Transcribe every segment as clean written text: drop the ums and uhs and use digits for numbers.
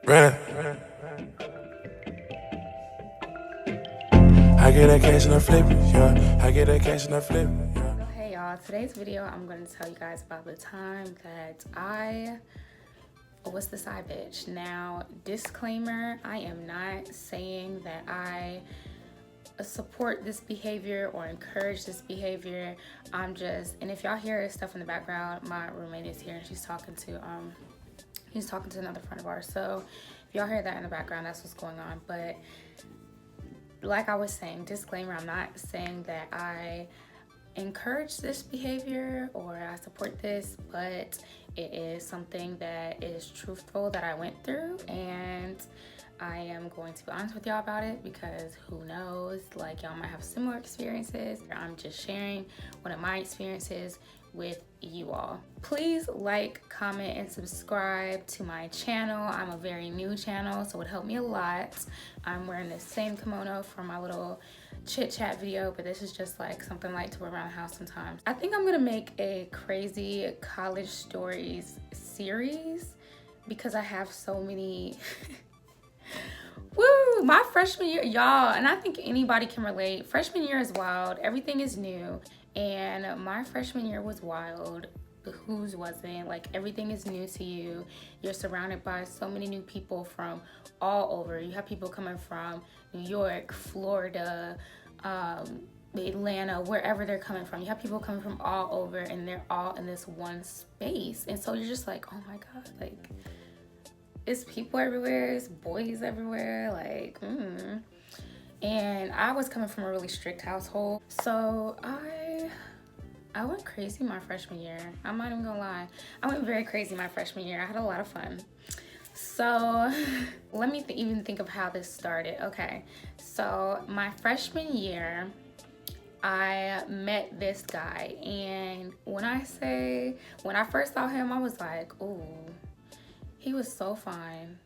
Run. I get that cash and I flip it, yeah. I get that cash and I flip it, yeah. So hey y'all, today's video I'm going to tell you guys about the time that I was the side bitch. Now, disclaimer, I am not saying that I support this behavior or encourage this behavior. And if y'all hear stuff in the background, my roommate is here and he's talking to another friend of ours. So if y'all hear that in the background, that's what's going on. But like I was saying, disclaimer, I'm not saying that I encourage this behavior or I support this, but it is something that is truthful that I went through, and I am going to be honest with y'all about it because who knows, like y'all might have similar experiences. I'm just sharing one of my experiences with you all. Please like, comment, and subscribe to my channel. I'm a very new channel, so it would help me a lot. I'm wearing the same kimono for my little chit chat video, but this is just like something light to wear around the house sometimes. I think I'm gonna make a crazy college stories series because I have so many. Woo! My freshman year, y'all, and I think anybody can relate. Freshman year is wild. Everything is new. And my freshman year was wild. Whose wasn't? Like, everything is new to you. You're surrounded by so many new people from all over. You have people coming from New York, Florida, Atlanta, wherever they're coming from. You have people coming from all over, and they're all in this one space. And so you're just like, oh my God, like, it's people everywhere, it's boys everywhere, like, And I was coming from a really strict household. So I went crazy my freshman year. I'm not even gonna lie. I went very crazy my freshman year. I had a lot of fun. So let me even think of how this started. Okay, so my freshman year, I met this guy, and when I first saw him, I was like, ooh, he was so fine.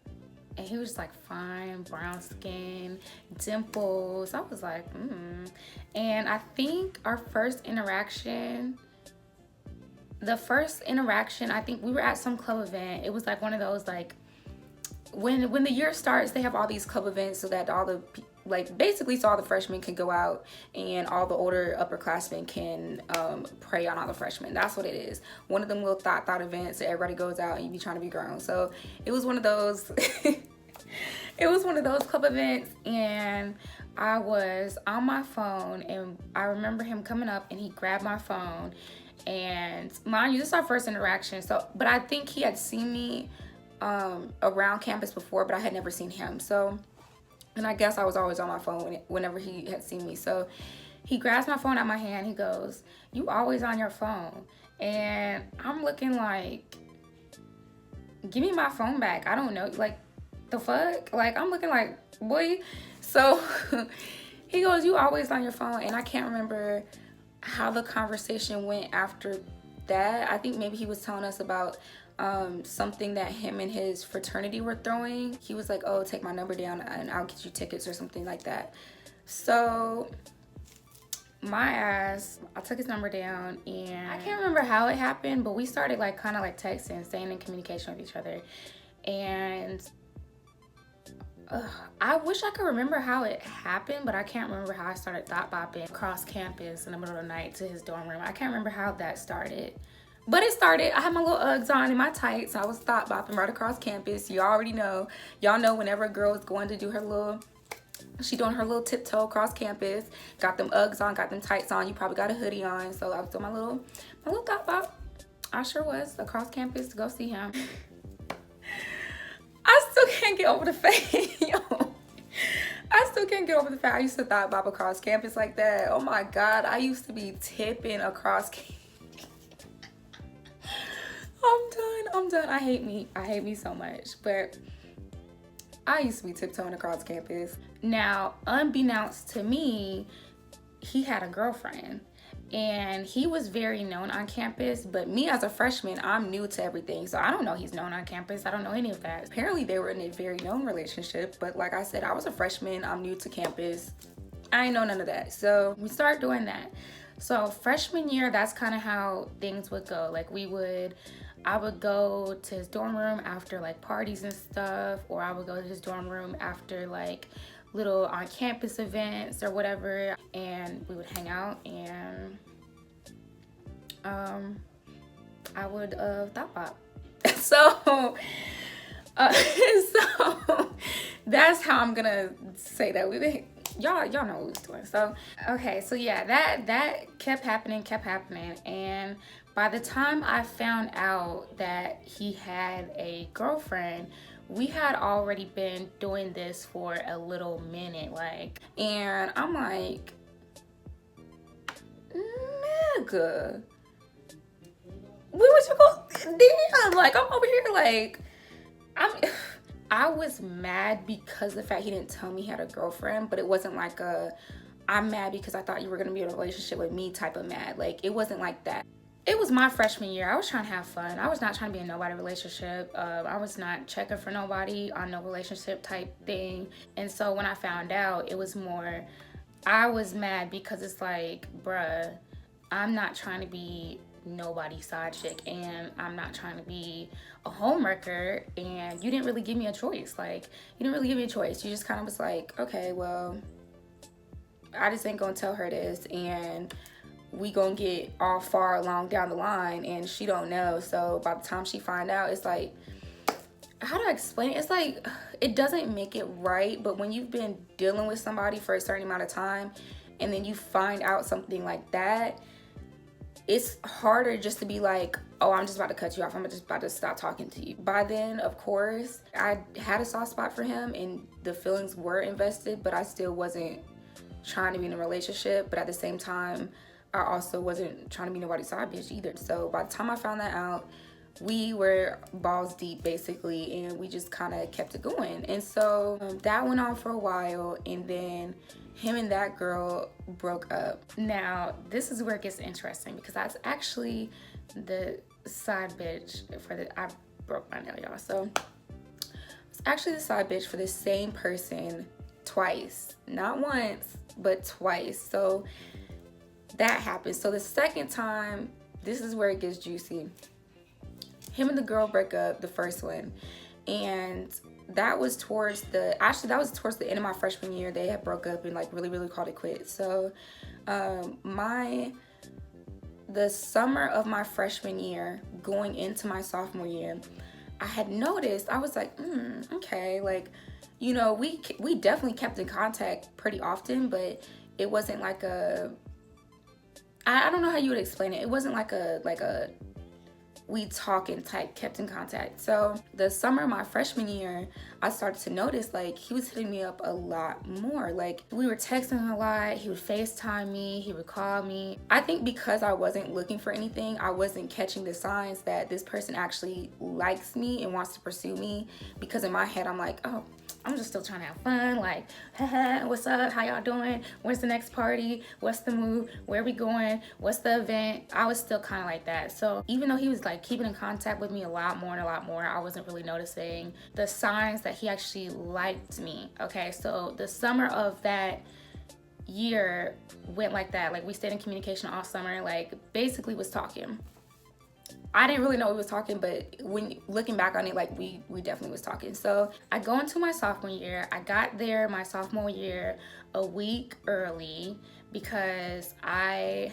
And he was like fine, brown skin, dimples. I was like, And I think the first interaction, I think we were at some club event. It was like one of those, like, when the year starts, they have all these club events so that all the, like, basically so all the freshmen can go out and all the older upperclassmen can prey on all the freshmen. That's what it is. One of them little thought events that everybody goes out and you be trying to be grown. So it was one of those it was one of those club events, and I was on my phone, and I remember him coming up and he grabbed my phone. And mind you, this is our first interaction, but I think he had seen me around campus before, but I had never seen him. So, and I guess I was always on my phone whenever he had seen me. So he grabs my phone out of my hand. He goes, "You always on your phone?" And I'm looking like, give me my phone back. I don't know, like, the fuck? Like, I'm looking like, boy. So he goes, "You always on your phone?" And I can't remember how the conversation went after that. I think maybe he was telling us about something that him and his fraternity were throwing. He was like, "Oh, take my number down and I'll get you tickets," or something like that. So my ass, I took his number down, and I can't remember how it happened, but we started like kind of like texting, staying in communication with each other. And I wish I could remember how it happened, but I can't remember how I started thought bopping across campus in the middle of the night to his dorm room. I can't remember how that started. But it started. I had my little Uggs on and my tights. I was thought bopping right across campus. You already know. Y'all know whenever a girl is going to do she doing her little tiptoe across campus. Got them Uggs on, got them tights on. You probably got a hoodie on. So I was doing my little thought bop. I sure was across campus to go see him. I still can't get over the fact, I still can't get over the fact I used to thought bop across campus like that. Oh my God, I used to be tipping across campus. I'm done. I hate me so much. But I used to be tiptoeing across campus. Now, unbeknownst to me, he had a girlfriend. And he was very known on campus, but me as a freshman, I'm new to everything. So I don't know he's known on campus. I don't know any of that. Apparently they were in a very known relationship, but like I said, I was a freshman. I'm new to campus. I ain't know none of that. So we started doing that. So freshman year, that's kind of how things would go. Like, we would I would go to his dorm room after like parties and stuff, or I would go to his dorm room after like little on campus events or whatever, and we would hang out, and I would thought pop. So so that's how I'm gonna say that y'all know what we was doing. So okay, so yeah, that kept happening, and by the time I found out that he had a girlfriend, we had already been doing this for a little minute, like, and I'm like, nigga, we were to go damn, like, I'm over here like, I was mad because of the fact he didn't tell me he had a girlfriend, but it wasn't like I'm mad because I thought you were gonna be in a relationship with me type of mad. Like, it wasn't like that. It was my freshman year. I was trying to have fun. I was not trying to be in nobody relationship. I was not checking for nobody on no relationship type thing. And so when I found out, it was more, I was mad because it's like, bruh, I'm not trying to be nobody's side chick, and I'm not trying to be a homewrecker, and you didn't really give me a choice. Like, you didn't really give me a choice. You just kind of was like, okay, well, I just ain't gonna tell her this, and we gonna get all far along down the line, and she don't know. So by the time she find out, it's like, how do I explain it? It's like, it doesn't make it right, but when you've been dealing with somebody for a certain amount of time, and then you find out something like that, it's harder just to be like, oh, I'm just about to cut you off. I'm just about to stop talking to you. By then, of course, I had a soft spot for him and the feelings were invested, but I still wasn't trying to be in a relationship. But at the same time, I also wasn't trying to be nobody's side bitch either. So by the time I found that out, we were balls deep basically, and we just kind of kept it going. And so that went on for a while, and then him and that girl broke up. Now, this is where it gets interesting because that's actually the side bitch I broke my nail, y'all. So it's actually the side bitch for the same person twice. Not once, but twice. So that happened. So the second time, this is where it gets juicy. Him and the girl broke up, the first one, and that was towards the end of my freshman year. They had broke up and like really called it quits. So the summer of my freshman year going into my sophomore year, I had noticed, I was like, okay, like, you know, we definitely kept in contact pretty often, but it wasn't like I don't know how you would explain it. It wasn't like a we talking type, kept in contact. So the summer of my freshman year, I started to notice like he was hitting me up a lot more. Like, we were texting a lot. He would FaceTime me, he would call me. I think because I wasn't looking for anything, I wasn't catching the signs that this person actually likes me and wants to pursue me, because in my head I'm like, oh, I'm just still trying to have fun, like, haha, what's up, how y'all doing, where's the next party, what's the move, where we going, what's the event. I was still kind of like that. So even though he was like keeping in contact with me a lot more, I wasn't really noticing the signs that he actually liked me. Okay, so the summer of that year went like that. Like, we stayed in communication all summer, like basically was talking. I didn't really know we was talking, but when looking back on it, like we definitely was talking. So I go into my sophomore year. I got there my sophomore year a week early because I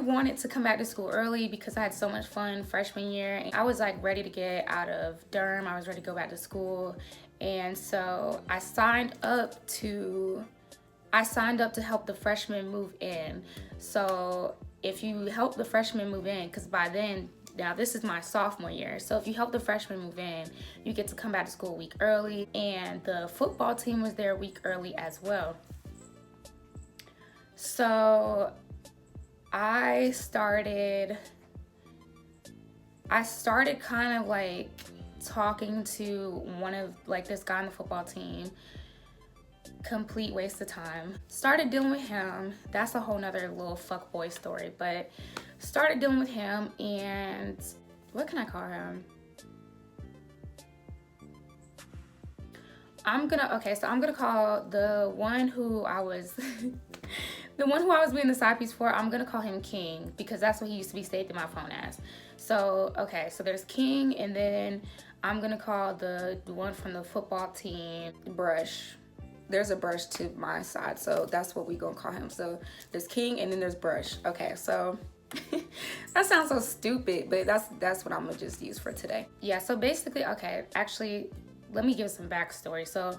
wanted to come back to school early because I had so much fun freshman year. I was like ready to get out of Durham. I was ready to go back to school. And so I signed up to help the freshmen move in. So if you help the freshmen move in, because by then, now this is my sophomore year, so if you help the freshmen move in, you get to come back to school a week early, and the football team was there a week early as well. So I started kind of like talking to one of like this guy on the football team. Complete waste of time. Started dealing with him. That's a whole nother little fuckboy story, but started dealing with him, and what can I call him? I'm gonna call the one who I was The one who I was being the side piece for, I'm gonna call him King because that's what he used to be saved in my phone as. So, okay, so there's King, and then I'm gonna call the one from the football team Brush. There's a Brush to my side, so that's what we gonna call him. So there's King, and then there's Brush. Okay, so that sounds so stupid, but that's what I'm gonna just use for today. Yeah, so basically, okay, actually, let me give some backstory. So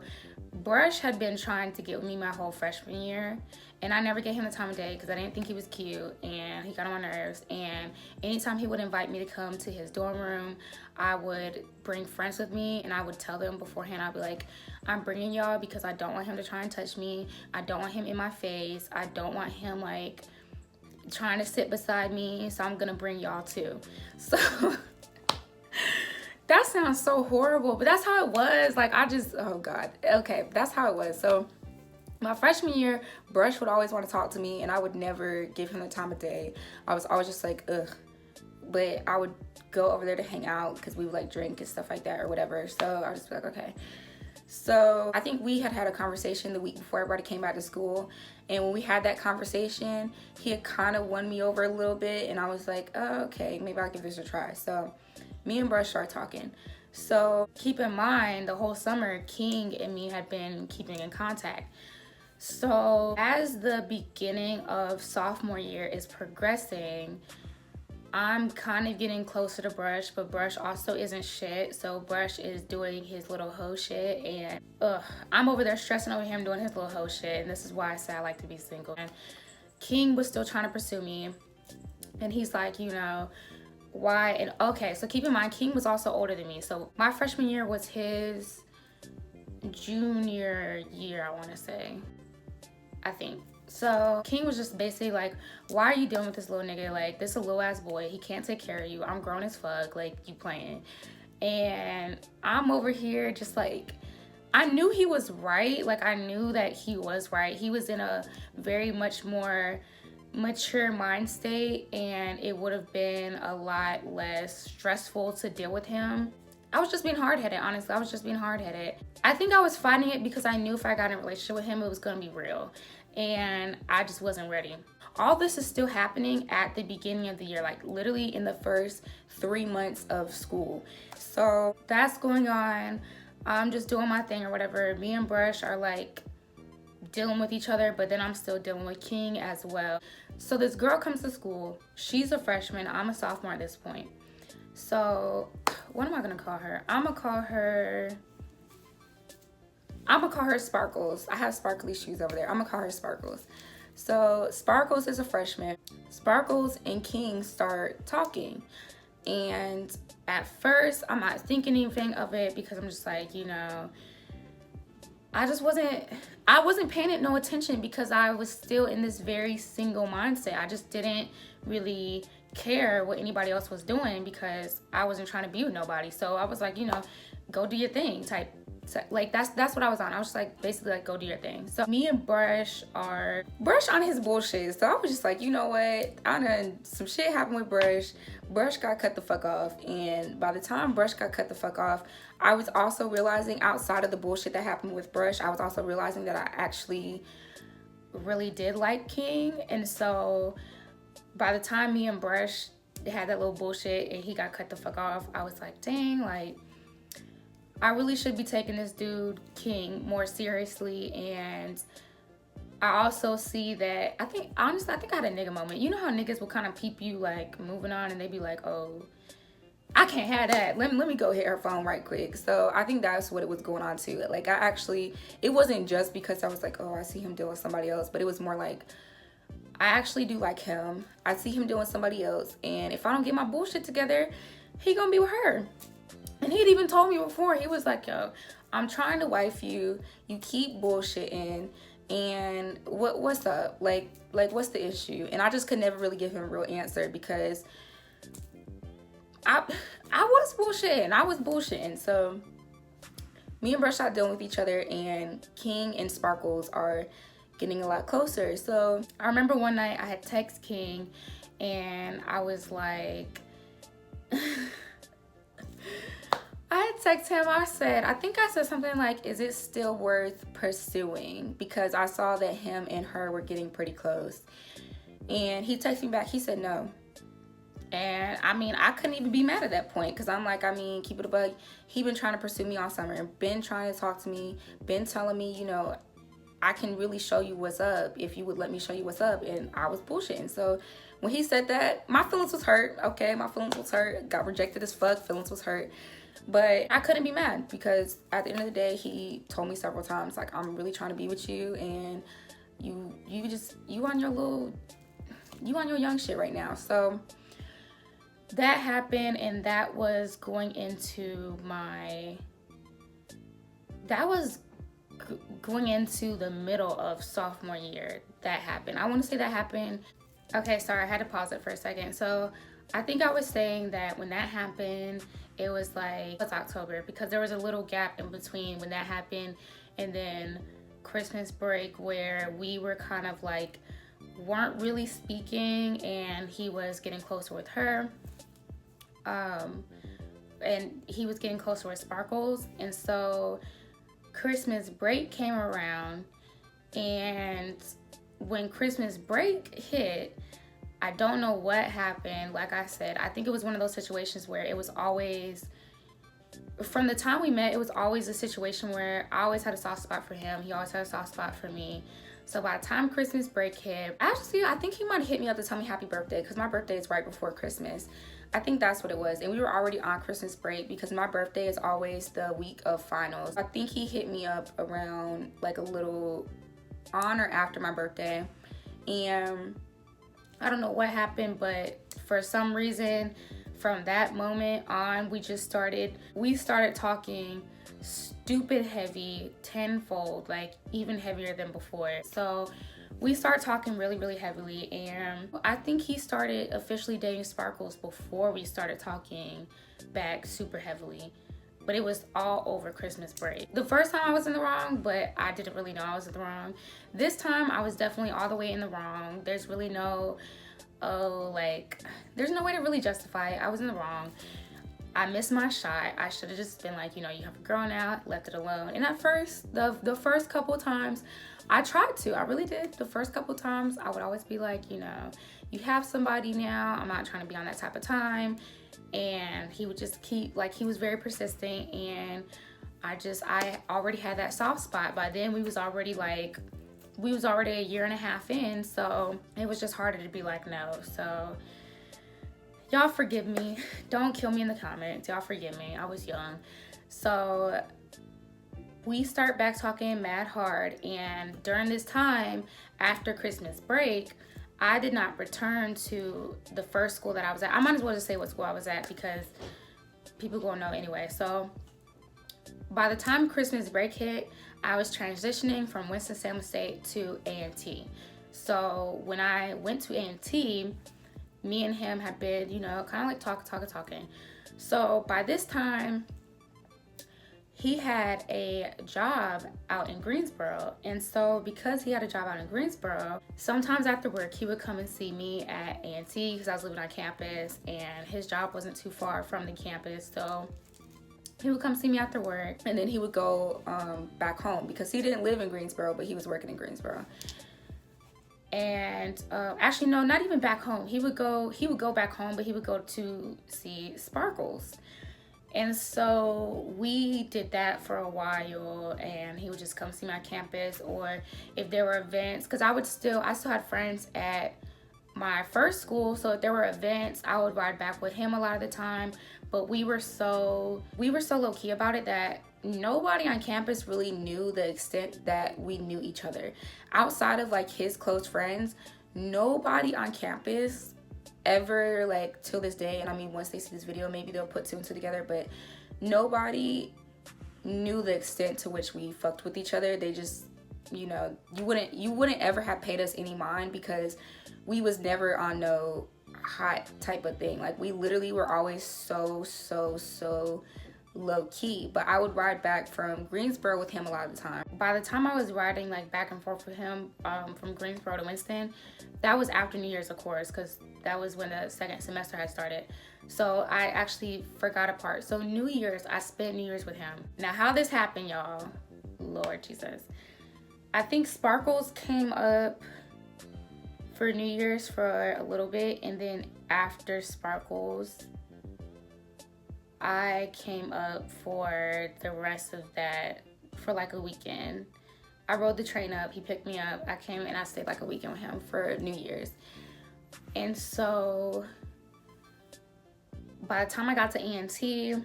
Brush had been trying to get with me my whole freshman year, and I never gave him the time of day because I didn't think he was cute, and he got on my nerves. And anytime he would invite me to come to his dorm room, I would bring friends with me, and I would tell them beforehand. I'd be like, I'm bringing y'all because I don't want him to try and touch me. I don't want him in my face. I don't want him like trying to sit beside me, so I'm gonna bring y'all too. So that sounds so horrible, but that's how it was. Like, oh God. Okay, that's how it was. So my freshman year, Brush would always want to talk to me, and I would never give him the time of day. I was always just like, ugh. But I would go over there to hang out because we would like drink and stuff like that or whatever. So I was just like, okay. So I think we had a conversation the week before everybody came back to school. And when we had that conversation, he had kind of won me over a little bit. And I was like, oh, okay, maybe I'll give this a try. So me and Brush started talking. So keep in mind, the whole summer, King and me had been keeping in contact. So as the beginning of sophomore year is progressing, I'm kind of getting closer to Brush, but Brush also isn't shit. So Brush is doing his little hoe shit, and I'm over there stressing over him doing his little hoe shit. And this is why I say I like to be single. And King was still trying to pursue me, and he's like, you know, why? And okay, so keep in mind, King was also older than me. So my freshman year was his junior year, I want to say, I think. So King was just basically like, why are you dealing with this little nigga? Like, this is a little ass boy. He can't take care of you. I'm grown as fuck. Like, you playing. And I'm over here just like, I knew he was right. Like, I knew that he was right. He was in a very much more mature mind state, and it would have been a lot less stressful to deal with him. I was just being hard-headed, honestly. I was just being hard-headed. I think I was fighting it because I knew if I got in a relationship with him, it was gonna be real. And I just wasn't ready. All this is still happening at the beginning of the year, like literally in the first 3 months of school. So that's going on. I'm just doing my thing or whatever. Me and Brush are like dealing with each other, but then I'm still dealing with King as well. So this girl comes to school. She's a freshman. I'm a sophomore at this point. So what am I gonna call her? I'm gonna call her Sparkles. I have sparkly shoes over there. I'm gonna call her Sparkles. So Sparkles is a freshman. Sparkles and King start talking. And at first, I'm not thinking anything of it because I'm just like, you know, I wasn't paying it no attention because I was still in this very single mindset. I just didn't really care what anybody else was doing because I wasn't trying to be with nobody. So I was like, you know, go do your thing type. So, like, that's what I was on. I was just like, basically like, go do your thing. So me and Brush on his bullshit. So I was just like, you know what? Some shit happened with Brush. Brush got cut the fuck off. And by the time Brush got cut the fuck off, I was also realizing outside of the bullshit that happened with Brush, I was also realizing that I actually really did like King. And so by the time me and Brush had that little bullshit and he got cut the fuck off, I was like, dang, like, I really should be taking this dude, King, more seriously. And I also see that, honestly, I think I had a nigga moment. You know how niggas will kind of peep you, like, moving on, and they be like, oh, I can't have that. Let me go hit her phone right quick. So I think that's what it was going on too. Like, it wasn't just because I was like, oh, I see him dealing with somebody else, but it was more like, I actually do like him. I see him doing somebody else, and if I don't get my bullshit together, he gonna be with her. And he'd even told me before, he was like, yo, I'm trying to wife you. You keep bullshitting. And what's up? Like what's the issue? And I just could never really give him a real answer because I was bullshitting. I was bullshitting. So me and Brush are dealing with each other, and King and Sparkles are getting a lot closer. So I remember one night I had text King, and I was like, I had texted him, I think I said something like, is it still worth pursuing? Because I saw that him and her were getting pretty close. And he texted me back, he said no. And I mean, I couldn't even be mad at that point, because I'm like, I mean, keep it a bug. He been trying to pursue me all summer, been trying to talk to me, been telling me, you know, I can really show you what's up if you would let me show you what's up. And I was bullshitting. So when he said that, my feelings was hurt. Okay, my feelings was hurt. Got rejected as fuck. Feelings was hurt. But I couldn't be mad, because at the end of the day, he told me several times, like, I'm really trying to be with you, and you on your young shit right now. So that happened, and that was going into the middle of sophomore year. That happened. I want to say that happened. Okay, sorry, I had to pause it for a second. So I think I was saying that when that happened, it was October, because there was a little gap in between when that happened and then Christmas break, where we were kind of like weren't really speaking, and he was getting closer with her. And he was getting closer with Sparkles. And so Christmas break came around, and when Christmas break hit, I don't know what happened. Like I said, I think it was one of those situations where it was always, from the time we met, it was always a situation where I always had a soft spot for him. He always had a soft spot for me. So by the time Christmas break hit, actually, I think he might have hit me up to tell me happy birthday, because my birthday is right before Christmas. I think that's what it was. And we were already on Christmas break, because my birthday is always the week of finals. I think he hit me up around like a little on or after my birthday. And I don't know what happened, but for some reason, from that moment on, we started talking stupid heavy, tenfold, like even heavier than before. So we started talking really, really heavily, and I think he started officially dating Sparkles before we started talking back super heavily. But it was all over Christmas break. The first time I was in the wrong, but I didn't really know I was in the wrong. This time I was definitely all the way in the wrong. There's really no, there's no way to really justify it. I was in the wrong. I missed my shot. I should have just been like, you know, you have a girl now, left it alone. And at first, the first couple times, I tried to. I really did. The first couple times, I would always be like, you know, you have somebody now. I'm not trying to be on that type of time. And he would just keep, like, he was very persistent. And I already had that soft spot. By then, we was already a year and a half in. So it was just harder to be like, no. So y'all forgive me. Don't kill me in the comments. Y'all forgive me. I was young. So we start back talking mad hard. And during this time, after Christmas break, I did not return to the first school that I was at. I might as well just say what school I was at, because people gonna know anyway. So by the time Christmas break hit, I was transitioning from Winston-Salem State to A&T. So when I went to A&T, me and him had been, you know, kind of like talking. So by this time, he had a job out in Greensboro. And so because he had a job out in Greensboro, sometimes after work, he would come and see me at A&T, because I was living on campus and his job wasn't too far from the campus. So he would come see me after work, and then he would go back home, because he didn't live in Greensboro, but he was working in Greensboro. And actually, no, not even back home. He would go back home, but he would go to see Sparkles. And so we did that for a while, and he would just come see my campus, or if there were events, because I still had friends at my first school, so if there were events, I would ride back with him a lot of the time. But we were so low-key about it that nobody on campus really knew the extent that we knew each other. Outside of like his close friends, nobody on campus ever, like, till this day, and I mean, once they see this video, maybe they'll put two and two together, but nobody knew the extent to which we fucked with each other. They just, you know, you wouldn't ever have paid us any mind, because we was never on no hot type of thing. Like, we literally were always so low key, but I would ride back from Greensboro with him a lot of the time. By the time I was riding like back and forth with him from Greensboro to Winston, that was after New Year's, of course, because that was when the second semester had started. So I actually forgot a part. So New Year's, I spent New Year's with him. Now how this happened, y'all, Lord Jesus. I think Sparkles came up for New Year's for a little bit, and then after Sparkles, I came up for the rest of that for like a weekend. I rode the train up, he picked me up, I came and I stayed like a weekend with him for New Year's. And so by the time I got to A&T,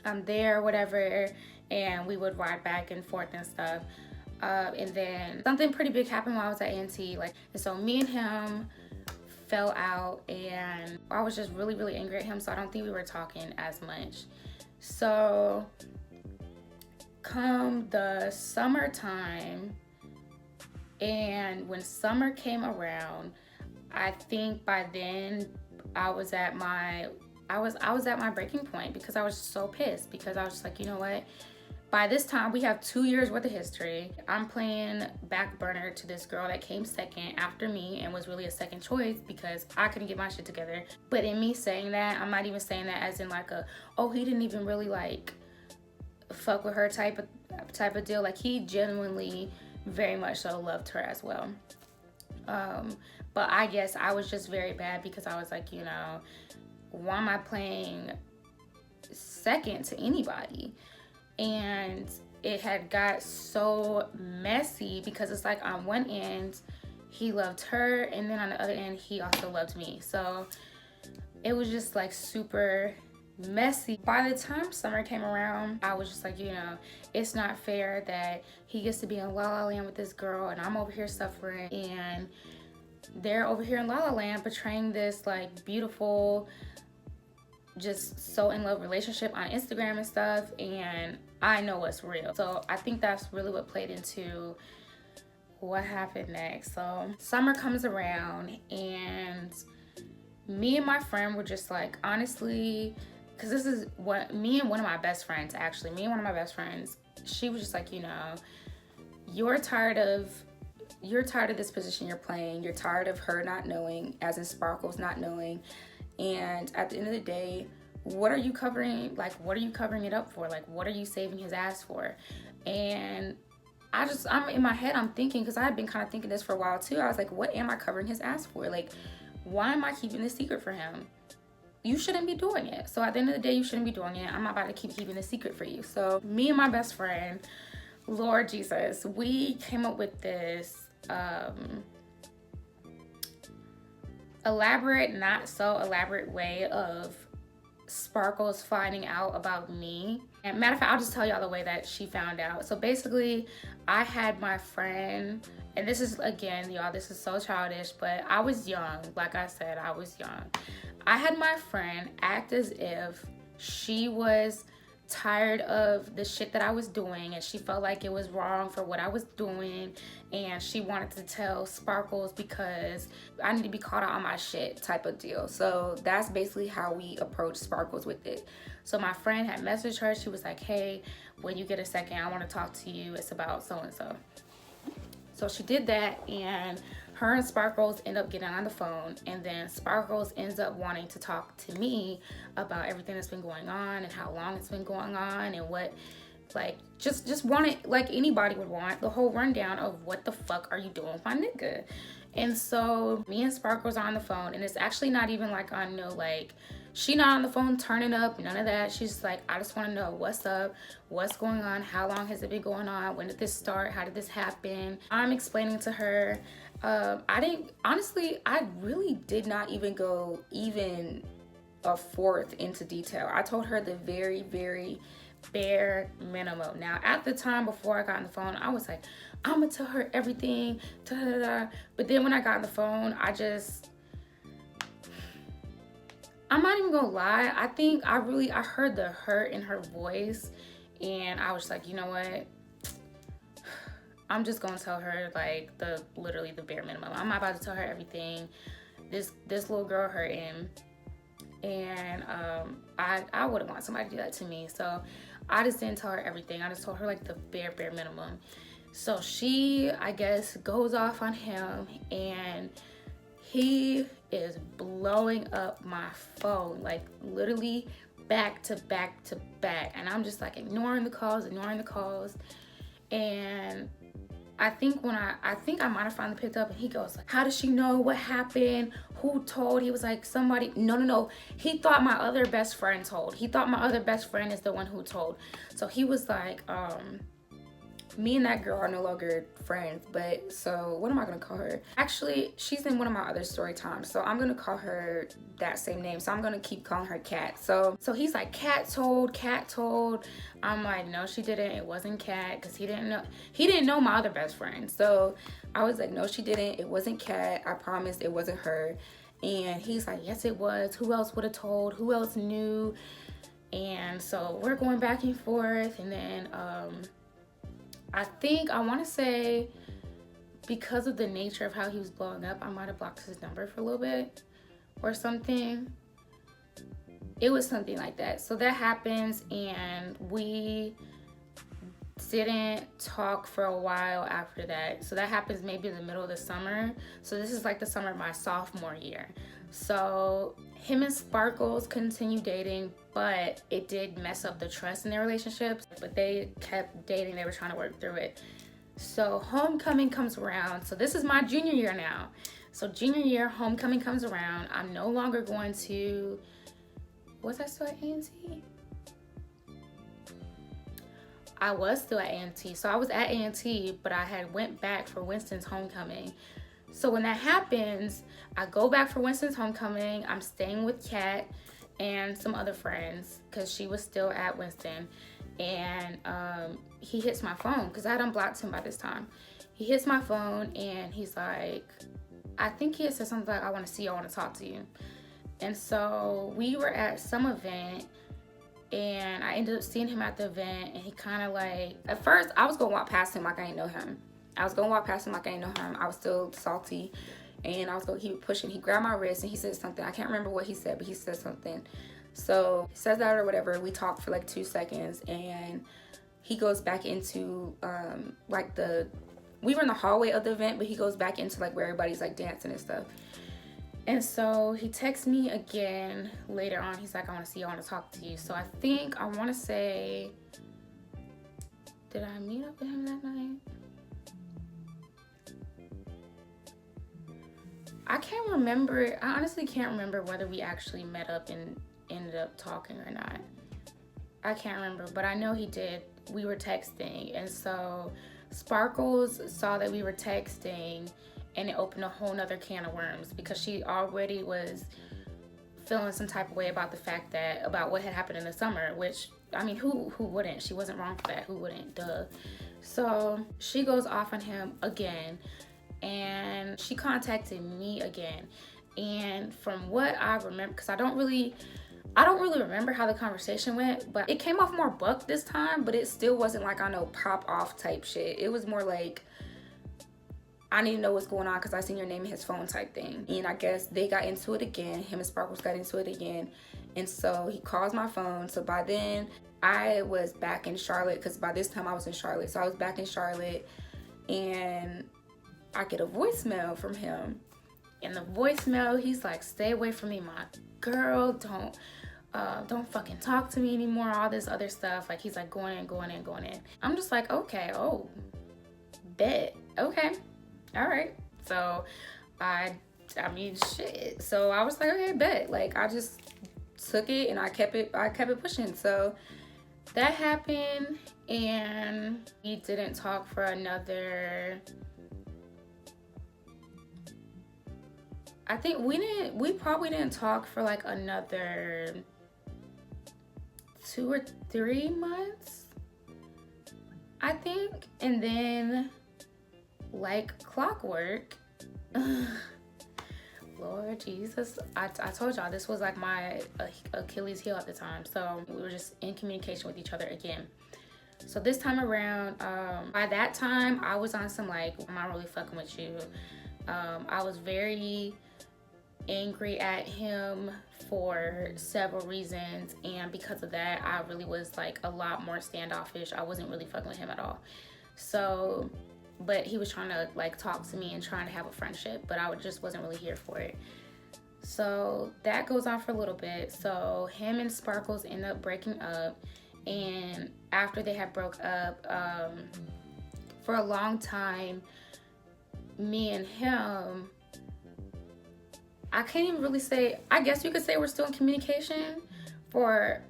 I'm there, whatever, and we would ride back and forth and stuff. And then something pretty big happened while I was at A&T, and so me and him fell out, and I was just really, really angry at him, so I don't think we were talking as much. So come the summertime, and when summer came around, I think by then I was at my breaking point, because I was so pissed, because I was just like, you know what? By this time, we have 2 years worth of history. I'm playing back burner to this girl that came second after me and was really a second choice because I couldn't get my shit together. But in me saying that, I'm not even saying that as in like oh, he didn't even really like fuck with her type of deal. Like, he genuinely very much so loved her as well. But I guess I was just very bad because I was like, you know, why am I playing second to anybody? And it had got so messy because it's like on one end he loved her, and then on the other end he also loved me. So it was just like super messy. By the time summer came around, I was just like, you know, it's not fair that he gets to be in La La Land with this girl and I'm over here suffering, and they're over here in La La Land portraying this like beautiful, just so in love relationship on Instagram and stuff, and I know what's real. So I think that's really what played into what happened next. So summer comes around, and me and my friend were just like, honestly, because this is what me and one of my best friends, she was just like, you know, you're tired of this position you're playing, you're tired of her not knowing, as in Sparkles not knowing. And at the end of the day, what are you covering? Like, what are you covering it up for? Like, what are you saving his ass for? And I'm in my head, I'm thinking, because I had been kind of thinking this for a while too. I was like, what am I covering his ass for? Like, why am I keeping this secret for him? You shouldn't be doing it. So at the end of the day, you shouldn't be doing it. I'm not about to keep keeping this secret for you. So me and my best friend, Lord Jesus, we came up with this elaborate, not so elaborate way of Sparkles finding out about me. And matter of fact, I'll just tell y'all the way that she found out. So basically, I had my friend, and this is, again, y'all, this is so childish, but I was young. Like I said, I was young. I had my friend act as if she was tired of the shit that I was doing, and she felt like it was wrong for what I was doing, and she wanted to tell Sparkles because I need to be caught out on my shit type of deal. So that's basically how we approached Sparkles with it. So my friend had messaged her. She was like, hey, when you get a second, I want to talk to you. It's about so and so. So she did that, and her and Sparkles end up getting on the phone, and then Sparkles ends up wanting to talk to me about everything that's been going on and how long it's been going on, and what, like, just wanted, like anybody would want, the whole rundown of what the fuck are you doing with my nigga. And so me and Sparkles are on the phone, and it's actually not even like on no, like, she not on the phone turning up, none of that. She's just like, I just want to know what's up, what's going on, how long has it been going on, when did this start, how did this happen. I'm explaining to her. I really did not even go even a fourth into detail. I told her the very, very bare minimum. Now, at the time before I got on the phone, I was like, I'm gonna tell her everything, da-da-da-da. But then when I got on the phone, I'm not even gonna lie, I think I heard the hurt in her voice, and I was like, you know what? I'm just gonna tell her like literally the bare minimum. I'm not about to tell her everything. This little girl hurting, and I wouldn't want somebody to do that to me. So I just didn't tell her everything. I just told her like the bare minimum. So she, I guess, goes off on him, and he is blowing up my phone, like literally back to back to back. And I'm just like ignoring the calls. And I think I might have finally picked up, and he goes like, how does she know what happened? Who told? He was like, somebody. No. He thought my other best friend told. He thought my other best friend is the one who told. So he was like, me and that girl are no longer friends, but so what am I gonna call her? Actually, she's in one of my other story times, so I'm gonna call her that same name. So I'm gonna keep calling her Kat. So he's like, Kat told. I'm like, no, she didn't. It wasn't Kat, because he didn't know my other best friend. So I was like, no, she didn't. It wasn't Kat. I promised it wasn't her. And he's like, yes, it was. Who else would have told? Who else knew? And so we're going back and forth, and then I want to say, because of the nature of how he was blowing up, I might have blocked his number for a little bit or something. It was something like that. So that happens, and we didn't talk for a while after that. So that happens maybe in the middle of the summer. So this is like the summer of my sophomore year. So him and Sparkles continued dating, but it did mess up the trust in their relationships. But they kept dating. They were trying to work through it. So homecoming comes around. So this is my junior year now. So junior year, homecoming comes around. I'm no longer going to... Was I still at A&T? I was still at A&T. So I was at A&T, but I had went back for Winston's homecoming. So when that happens, I go back for Winston's homecoming. I'm staying with Kat and some other friends because she was still at Winston. And he hits my phone because I had unblocked him by this time. He hits my phone and he's like, I think he had said something like, I want to see you, I want to talk to you. And so we were at some event, and I ended up seeing him at the event, and he kind of like, at first I was going to walk past him like I didn't know him. I was still salty, and I was going to keep pushing. He grabbed my wrist and he said something. I can't remember what he said, but he said something. So he says that or whatever. We talked for like 2 seconds, and he goes back into we were in the hallway of the event, but he goes back into like where everybody's like dancing and stuff. And so he texts me again later on. He's like, I want to see you, I want to talk to you. So I think, I want to say, did I meet up with him that night? I can't remember. I honestly can't remember whether we actually met up and ended up talking or not. I can't remember, but I know he did. We were texting, and so Sparkles saw that we were texting, and it opened a whole nother can of worms because she already was feeling some type of way about the fact that, about what had happened in the summer, which, I mean, who wouldn't? She wasn't wrong for that. Who wouldn't? Duh. So she goes off on him again, and she contacted me again. And from what I remember, because I don't really remember how the conversation went, but it came off more buck this time, but it still wasn't like, I know, pop off type shit. It was more like, I need to know what's going on because I seen your name in his phone type thing. And I guess they got into it again. Him and Sparkles got into it again. And so he calls my phone. So by then I was back in Charlotte, because by this time I was in Charlotte. So I was back in Charlotte, and I get a voicemail from him. In the voicemail, he's like, stay away from me, my girl. Don't fucking talk to me anymore. All this other stuff. Like, he's like going in. I'm just like, okay, oh, bet. Okay. All right. So I mean, shit. So I was like, okay, bet. Like, I just took it and I kept it pushing. So that happened, and we didn't talk for another, I think we probably didn't talk for like another 2 or 3 months, I think. And then, like clockwork, Lord Jesus, I told y'all this was like my Achilles heel at the time. So we were just in communication with each other again. So this time around, by that time I was on some like, I'm not really fucking with you. I was very angry at him for several reasons, and because of that I really was like a lot more standoffish. I wasn't really fucking with him at all. So, but he was trying to like talk to me and trying to have a friendship, but I just wasn't really here for it. So that goes on for a little bit. So him and Sparkles end up breaking up, and after they had broke up, for a long time, me and him, I can't even really say, I guess you could say we're still in communication for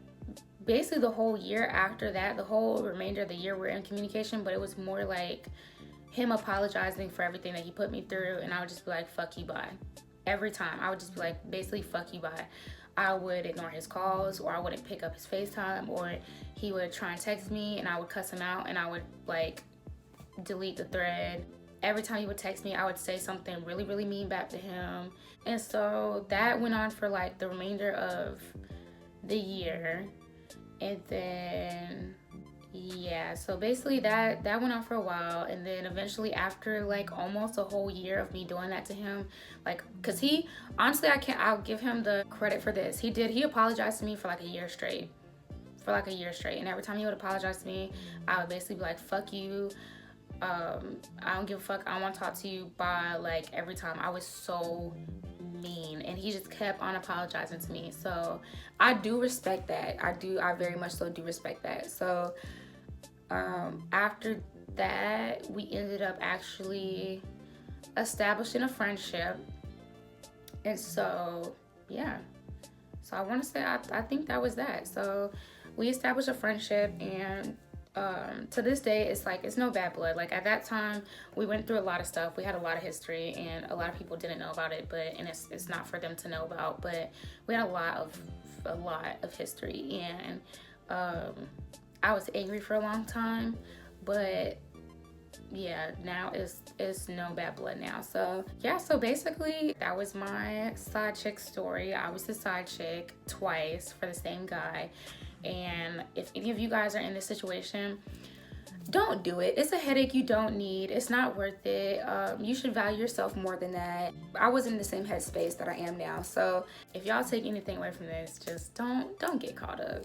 basically the whole year after that. The whole remainder of the year we're in communication, but it was more like him apologizing for everything that he put me through, and I would just be like, fuck you, bye. Every time I would just be like, basically, fuck you, bye. I would ignore his calls, or I wouldn't pick up his FaceTime, or he would try and text me and I would cuss him out and I would like delete the thread. Every time he would text me, I would say something really, really mean back to him. And so that went on for like the remainder of the year. And then, yeah, so basically that went on for a while. And then eventually, after like almost a whole year of me doing that to him, like, cause he, honestly, I'll give him the credit for this. He apologized to me for like a year straight. And every time he would apologize to me, I would basically be like, fuck you. I don't give a fuck. I don't want to talk to you. Bye. Like, every time I was so mean, and he just kept on apologizing to me. So I do respect that. I very much so do respect that. So after that, we ended up actually establishing a friendship. And so, yeah. So I want to say, I think that was that. So we established a friendship, and to this day, it's like, it's no bad blood. Like, at that time, we went through a lot of stuff. We had a lot of history, and a lot of people didn't know about it, and it's not for them to know about. But we had a lot of history, and I was angry for a long time, but yeah, now it's no bad blood now. So yeah, so basically that was my side chick story. I was the side chick twice for the same guy. And if any of you guys are in this situation, don't do it. It's a headache you don't need. It's not worth it. You should value yourself more than that. I was in the same headspace that I am now. So if y'all take anything away from this, just don't get caught up.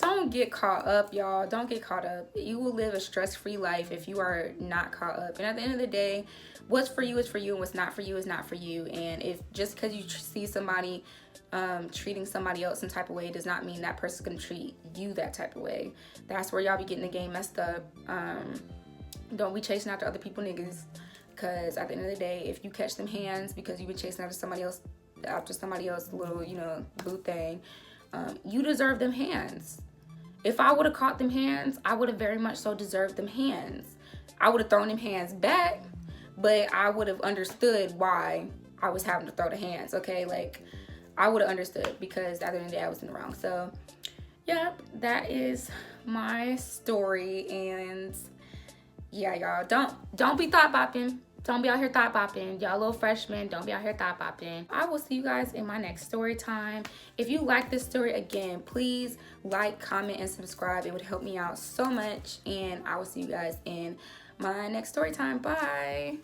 Don't get caught up, y'all. Don't get caught up. You will live a stress-free life if you are not caught up. And at the end of the day, what's for you is for you, and what's not for you is not for you. And if just because you see somebody treating somebody else some type of way does not mean that person's gonna treat you that type of way. That's where y'all be getting the game messed up. Don't be chasing after other people niggas, because at the end of the day, if you catch them hands because you've been chasing after somebody else little, boo thing, you deserve them hands. If I would have caught them hands, I would have very much so deserved them hands. I would have thrown them hands back, but I would have understood why I was having to throw the hands, okay? Like, I would have understood, because at the end of the day, I was in the wrong. So, yep, that is my story. And yeah, y'all, don't be thought bopping. Don't be out here thought bopping. Y'all little freshmen, don't be out here thought bopping. I will see you guys in my next story time. If you like this story, again, please like, comment, and subscribe. It would help me out so much. And I will see you guys in my next story time. Bye.